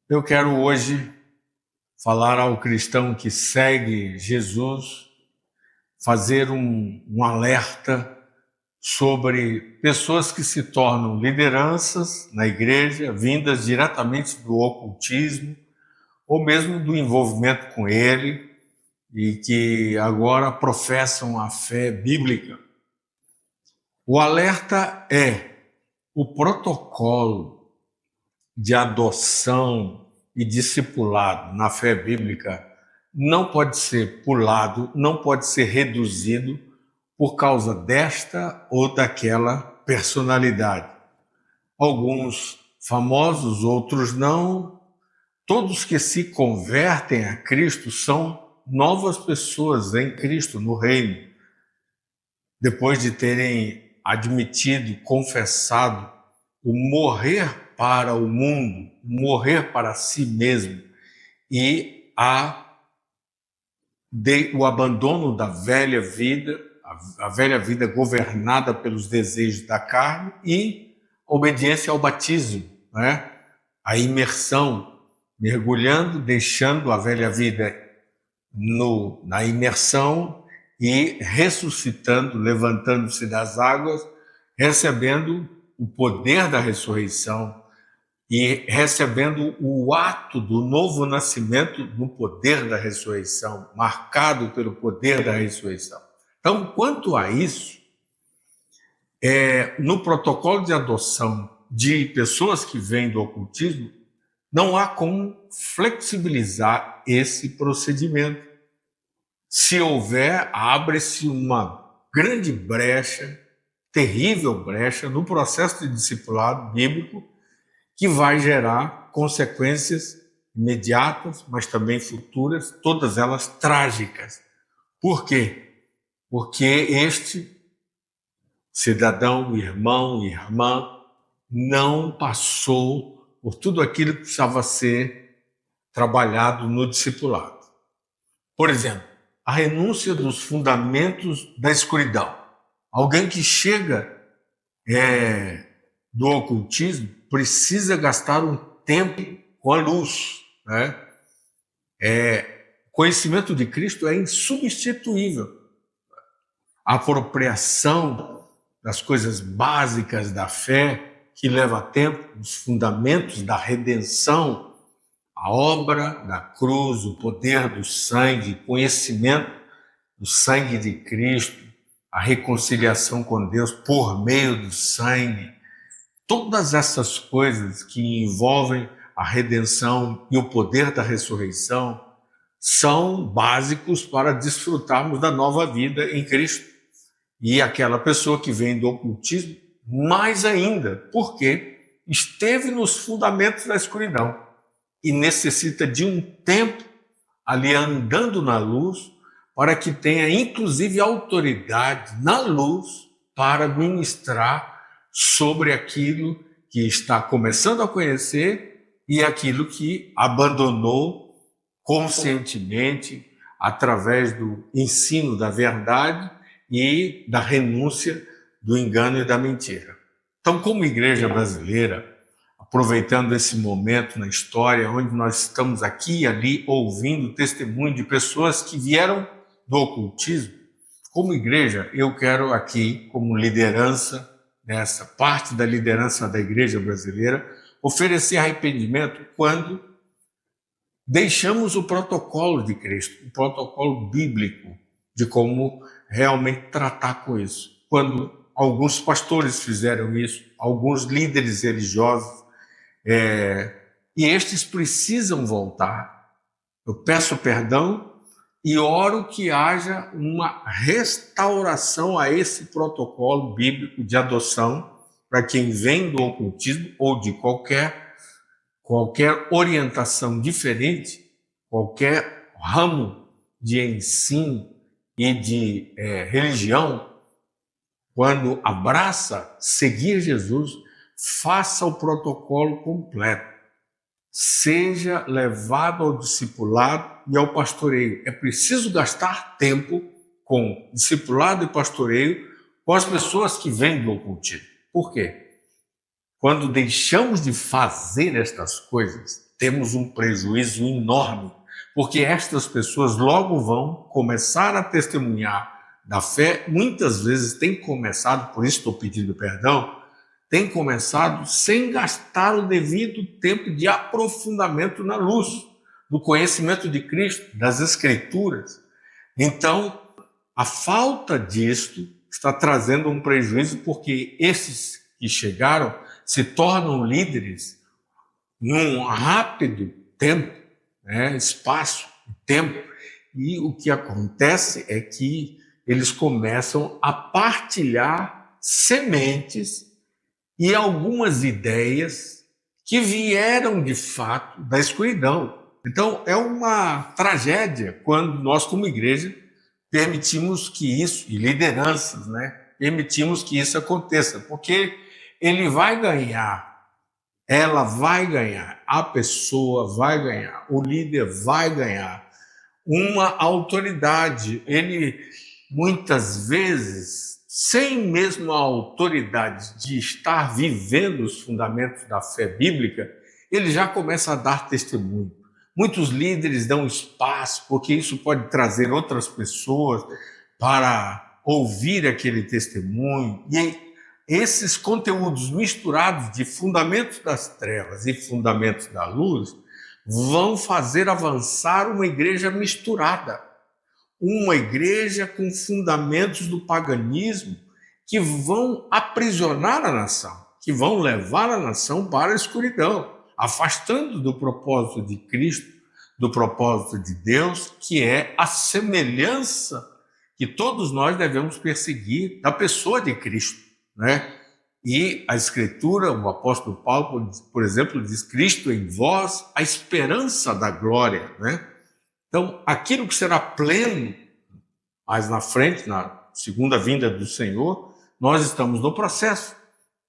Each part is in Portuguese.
Eu quero hoje falar ao cristão que segue Jesus, fazer um alerta sobre pessoas que se tornam lideranças na igreja, vindas diretamente do ocultismo, ou mesmo do envolvimento com ele, e que agora professam a fé bíblica. O alerta é o protocolo de adoção e discipulado na fé bíblica não pode ser pulado, não pode ser reduzido por causa desta ou daquela personalidade. Alguns famosos, outros não. Todos que se convertem a Cristo são novas pessoas em Cristo, no reino. Depois de terem admitido, confessado o morrer para o mundo, morrer para si mesmo e o abandono da velha vida, a velha vida governada pelos desejos da carne e obediência ao batismo, né? A imersão, mergulhando, deixando a velha vida na imersão e ressuscitando, levantando-se das águas, recebendo o poder da ressurreição e recebendo o ato do novo nascimento no poder da ressurreição, marcado pelo poder da ressurreição. Então, quanto a isso, no protocolo de adoção de pessoas que vêm do ocultismo, não há como flexibilizar esse procedimento. Se houver, abre-se uma grande brecha, terrível brecha, no processo de discipulado bíblico, que vai gerar consequências imediatas, mas também futuras, todas elas trágicas. Por quê? Porque este cidadão, irmão, irmã, não passou por tudo aquilo que precisava ser trabalhado no discipulado. Por exemplo, a renúncia dos fundamentos da escuridão. Alguém que chega do ocultismo precisa gastar um tempo com a luz, né? Conhecimento de Cristo é insubstituível. A apropriação das coisas básicas da fé, que leva tempo, os fundamentos da redenção, a obra da cruz, o poder do sangue, conhecimento do sangue de Cristo, a reconciliação com Deus por meio do sangue. Todas essas coisas que envolvem a redenção e o poder da ressurreição são básicos para desfrutarmos da nova vida em Cristo. E aquela pessoa que vem do ocultismo, mais ainda, porque esteve nos fundamentos da escuridão e necessita de um tempo ali andando na luz para que tenha inclusive autoridade na luz para ministrar sobre aquilo que está começando a conhecer e aquilo que abandonou conscientemente através do ensino da verdade e da renúncia do engano e da mentira. Então, como igreja brasileira, aproveitando esse momento na história onde nós estamos aqui e ali ouvindo testemunho de pessoas que vieram do ocultismo, como igreja, eu quero aqui, como liderança, nessa parte da liderança da igreja brasileira, oferecer arrependimento quando deixamos o protocolo de Cristo, o protocolo bíblico de como realmente tratar com isso. Quando alguns pastores fizeram isso, alguns líderes religiosos, e estes precisam voltar. Eu peço perdão e oro que haja uma restauração a esse protocolo bíblico de adoção para quem vem do ocultismo ou de qualquer orientação diferente, qualquer ramo de ensino e de religião, quando abraça seguir Jesus, faça o protocolo completo. Seja levado ao discipulado e ao pastoreio. É preciso gastar tempo com discipulado e pastoreio com as pessoas que vêm do ocultismo. Por quê? quando deixamos de fazer estas coisas, temos um prejuízo enorme, porque estas pessoas logo vão começar a testemunhar da fé, muitas vezes tem começado, por isso estou pedindo perdão, tem começado sem gastar o devido tempo de aprofundamento na luz, do conhecimento de Cristo, das Escrituras. Então, a falta disto está trazendo um prejuízo, porque esses que chegaram se tornam líderes num rápido tempo, espaço, tempo, e o que acontece é que eles começam a partilhar sementes e algumas ideias que vieram de fato da escuridão. Então é uma tragédia quando nós, como igreja, permitimos que isso, e lideranças, permitimos que isso aconteça, porque ele vai ganhar, ela vai ganhar, a pessoa vai ganhar, o líder vai ganhar uma autoridade. Ele, muitas vezes, sem mesmo a autoridade de estar vivendo os fundamentos da fé bíblica, ele já começa a dar testemunho. Muitos líderes dão espaço, porque isso pode trazer outras pessoas para ouvir aquele testemunho. E esses conteúdos misturados de fundamentos das trevas e fundamentos da luz vão fazer avançar uma igreja misturada, uma igreja com fundamentos do paganismo que vão aprisionar a nação, que vão levar a nação para a escuridão, afastando do propósito de Cristo, do propósito de Deus, que é a semelhança que todos nós devemos perseguir da pessoa de Cristo, E a Escritura, o apóstolo Paulo, por exemplo, diz: Cristo em vós, a esperança da glória, Então, aquilo que será pleno mais na frente, na segunda vinda do Senhor, nós estamos no processo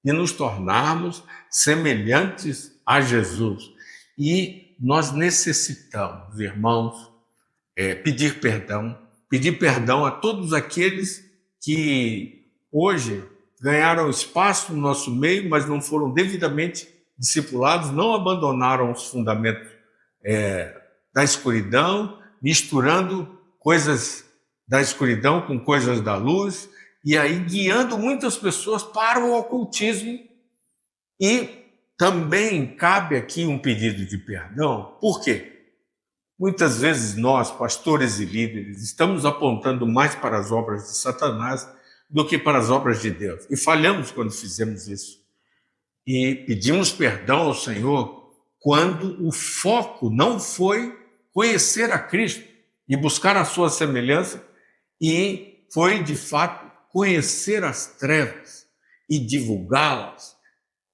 de nos tornarmos semelhantes a Jesus. E nós necessitamos, irmãos, pedir perdão a todos aqueles que hoje ganharam espaço no nosso meio, mas não foram devidamente discipulados, não abandonaram os fundamentos da escuridão, misturando coisas da escuridão com coisas da luz, e aí guiando muitas pessoas para o ocultismo. E também cabe aqui um pedido de perdão. Por quê? Muitas vezes nós, pastores e líderes, estamos apontando mais para as obras de Satanás do que para as obras de Deus. E falhamos quando fizemos isso. E pedimos perdão ao Senhor quando o foco não foi conhecer a Cristo e buscar a sua semelhança, e foi, de fato, conhecer as trevas e divulgá-las.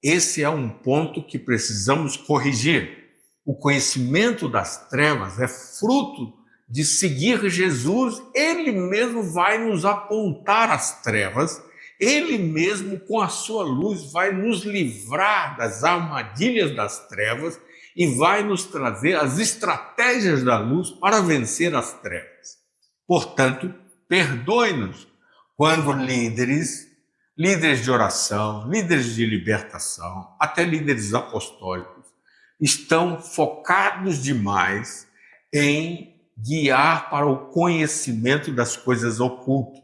Esse é um ponto que precisamos corrigir. O conhecimento das trevas é fruto de seguir Jesus. Ele mesmo vai nos apontar as trevas, ele mesmo, com a sua luz, vai nos livrar das armadilhas das trevas e vai nos trazer as estratégias da luz para vencer as trevas. Portanto, perdoe-nos quando líderes de oração, líderes de libertação, até líderes apostólicos, estão focados demais em guiar para o conhecimento das coisas ocultas.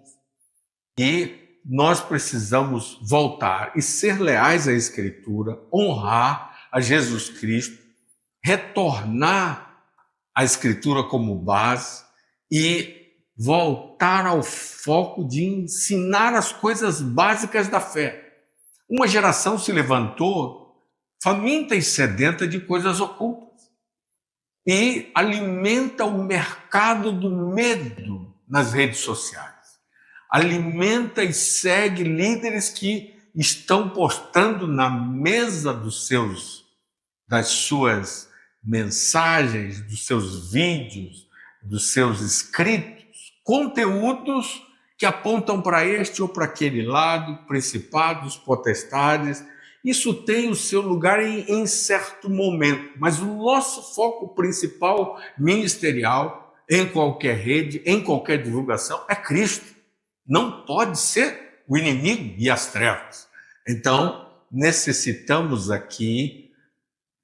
E nós precisamos voltar e ser leais à Escritura, honrar a Jesus Cristo, retornar à Escritura como base e voltar ao foco de ensinar as coisas básicas da fé. Uma geração se levantou faminta e sedenta de coisas ocultas e alimenta o mercado do medo nas redes sociais. Alimenta e segue líderes que estão postando na mesa das suas mensagens, dos seus vídeos, dos seus escritos, conteúdos que apontam para este ou para aquele lado, principados, potestades. Isso tem o seu lugar em certo momento, mas o nosso foco principal ministerial, em qualquer rede, em qualquer divulgação, é Cristo. Não pode ser o inimigo e as trevas. Então, necessitamos aqui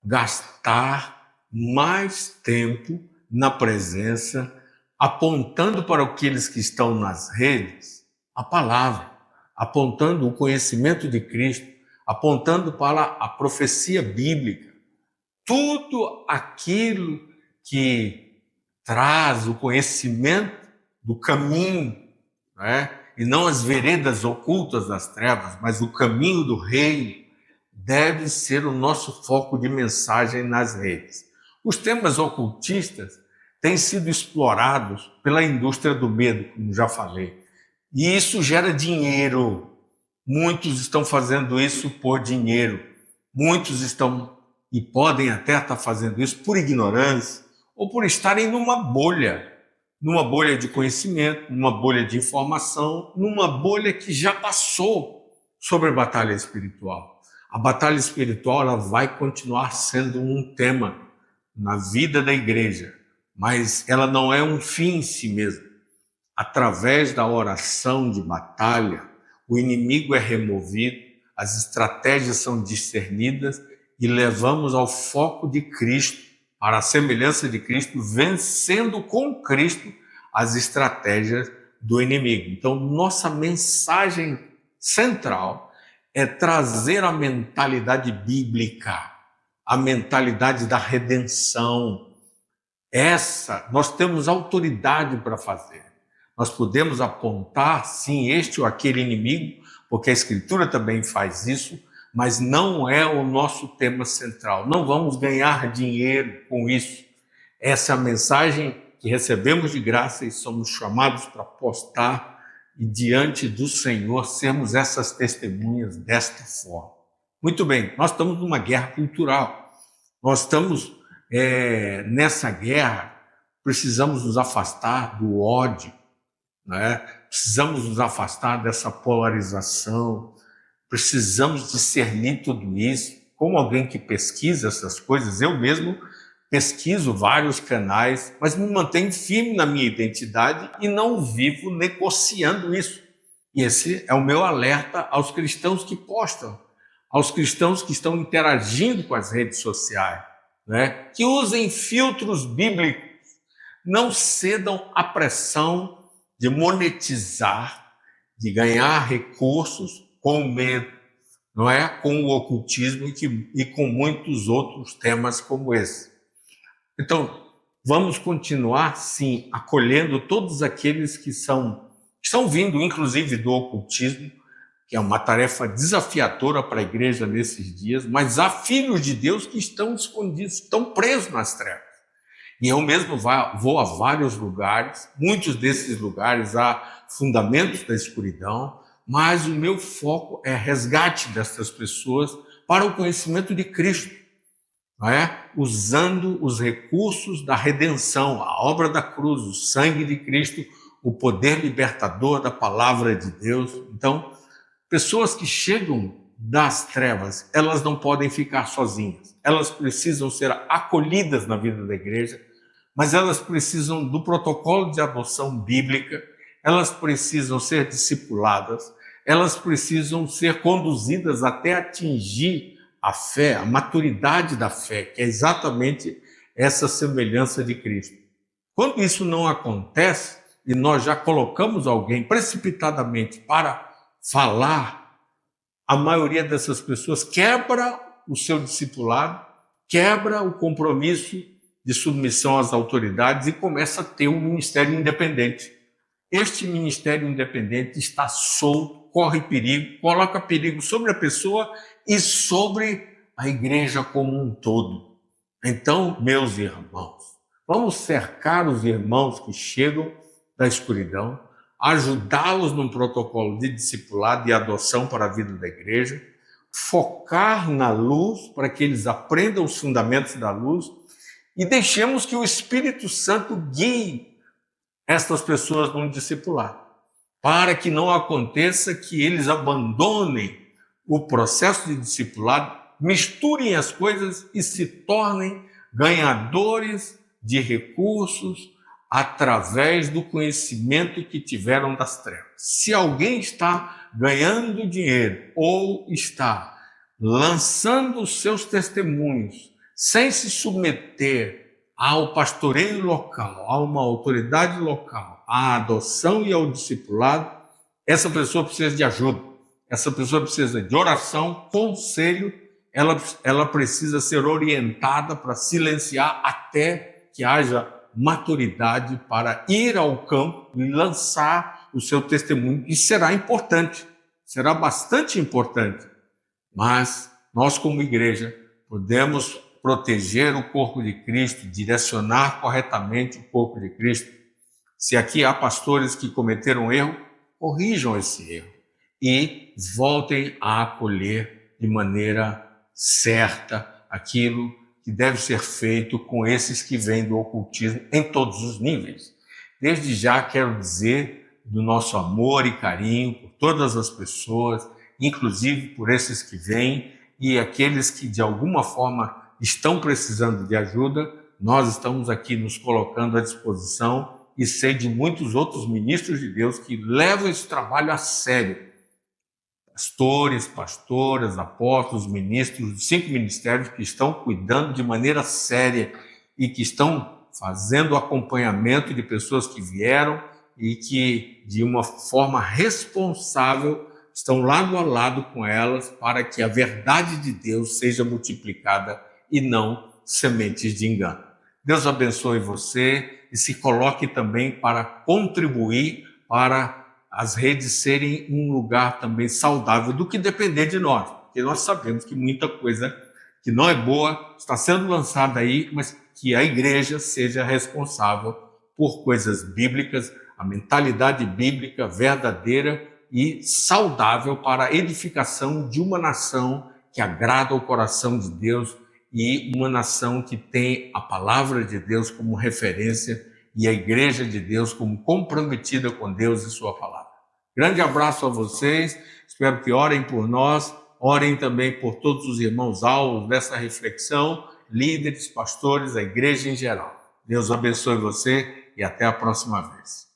gastar mais tempo na presença, apontando para aqueles que estão nas redes a palavra, apontando o conhecimento de Cristo, apontando para a profecia bíblica, tudo aquilo que traz o conhecimento do caminho, né? E não as veredas ocultas das trevas, mas o caminho do reino, deve ser o nosso foco de mensagem nas redes. Os temas ocultistas têm sido explorados pela indústria do medo, como já falei, e isso gera dinheiro. Muitos estão fazendo isso por dinheiro, muitos estão e podem até estar fazendo isso por ignorância ou por estarem numa bolha de conhecimento, numa bolha de informação, numa bolha que já passou sobre a batalha espiritual. A batalha espiritual ela vai continuar sendo um tema na vida da igreja, mas ela não é um fim em si mesma. Através da oração de batalha, o inimigo é removido, as estratégias são discernidas e levamos ao foco de Cristo, para a semelhança de Cristo, vencendo com Cristo as estratégias do inimigo. Então, nossa mensagem central é trazer a mentalidade bíblica, a mentalidade da redenção. Essa nós temos autoridade para fazer. Nós podemos apontar, sim, este ou aquele inimigo, porque a Escritura também faz isso, mas não é o nosso tema central. Não vamos ganhar dinheiro com isso. Essa é a mensagem que recebemos de graça e somos chamados para postar e diante do Senhor sermos essas testemunhas desta forma. Muito bem, nós estamos numa guerra cultural. Nós estamos nessa guerra, precisamos nos afastar do ódio, né? Precisamos nos afastar dessa polarização, precisamos discernir tudo isso. Como alguém que pesquisa essas coisas, eu mesmo pesquiso vários canais, mas me mantenho firme na minha identidade e não vivo negociando isso. E esse é o meu alerta aos cristãos que postam, aos cristãos que estão interagindo com as redes sociais, né? Que usem filtros bíblicos, não cedam à pressão de monetizar, de ganhar recursos com o medo, não é? Com o ocultismo e com muitos outros temas como esse. Então, vamos continuar, sim, acolhendo todos aqueles que estão vindo, inclusive, do ocultismo, que é uma tarefa desafiadora para a igreja nesses dias, mas há filhos de Deus que estão escondidos, estão presos nas trevas. E eu mesmo vou a vários lugares, muitos desses lugares há fundamentos da escuridão, mas o meu foco é resgate dessas pessoas para o conhecimento de Cristo, não é? Usando os recursos da redenção, a obra da cruz, o sangue de Cristo, o poder libertador da palavra de Deus. Então, pessoas que chegam das trevas, elas não podem ficar sozinhas, elas precisam ser acolhidas na vida da igreja, mas elas precisam do protocolo de adoção bíblica, elas precisam ser discipuladas, elas precisam ser conduzidas até atingir a fé, a maturidade da fé, que é exatamente essa semelhança de Cristo. Quando isso não acontece, e nós já colocamos alguém precipitadamente para falar, a maioria dessas pessoas quebra o seu discipulado, quebra o compromisso de submissão às autoridades e começa a ter um ministério independente. Este ministério independente está solto, corre perigo, coloca perigo sobre a pessoa e sobre a igreja como um todo. Então, meus irmãos, vamos cercar os irmãos que chegam da escuridão, ajudá-los num protocolo de discipulado e adoção para a vida da igreja, focar na luz para que eles aprendam os fundamentos da luz e deixemos que o Espírito Santo guie estas pessoas no discipulado, para que não aconteça que eles abandonem o processo de discipulado, misturem as coisas e se tornem ganhadores de recursos através do conhecimento que tiveram das trevas. Se alguém está ganhando dinheiro ou está lançando os seus testemunhos, sem se submeter ao pastoreio local, a uma autoridade local, à adoção e ao discipulado, essa pessoa precisa de ajuda, essa pessoa precisa de oração, conselho, ela precisa ser orientada para silenciar até que haja maturidade para ir ao campo e lançar o seu testemunho. Isso será importante, será bastante importante, mas nós como igreja podemos proteger o corpo de Cristo, direcionar corretamente o corpo de Cristo. Se aqui há pastores que cometeram erro, corrijam esse erro e voltem a acolher de maneira certa aquilo que deve ser feito com esses que vêm do ocultismo em todos os níveis. Desde já quero dizer do nosso amor e carinho por todas as pessoas, inclusive por esses que vêm e aqueles que de alguma forma estão precisando de ajuda. Nós estamos aqui nos colocando à disposição e sei de muitos outros ministros de Deus que levam esse trabalho a sério. Pastores, pastoras, apóstolos, ministros dos 5 ministérios que estão cuidando de maneira séria e que estão fazendo acompanhamento de pessoas que vieram e que, de uma forma responsável, estão lado a lado com elas para que a verdade de Deus seja multiplicada e não sementes de engano. Deus abençoe você e se coloque também para contribuir para as redes serem um lugar também saudável do que depender de nós, porque nós sabemos que muita coisa que não é boa está sendo lançada aí, mas que a igreja seja responsável por coisas bíblicas, a mentalidade bíblica verdadeira e saudável para a edificação de uma nação que agrada ao coração de Deus e uma nação que tem a palavra de Deus como referência e a igreja de Deus como comprometida com Deus e sua palavra. Grande abraço a vocês, espero que orem por nós, orem também por todos os irmãos alvos dessa reflexão, líderes, pastores, a igreja em geral. Deus abençoe você e até a próxima vez.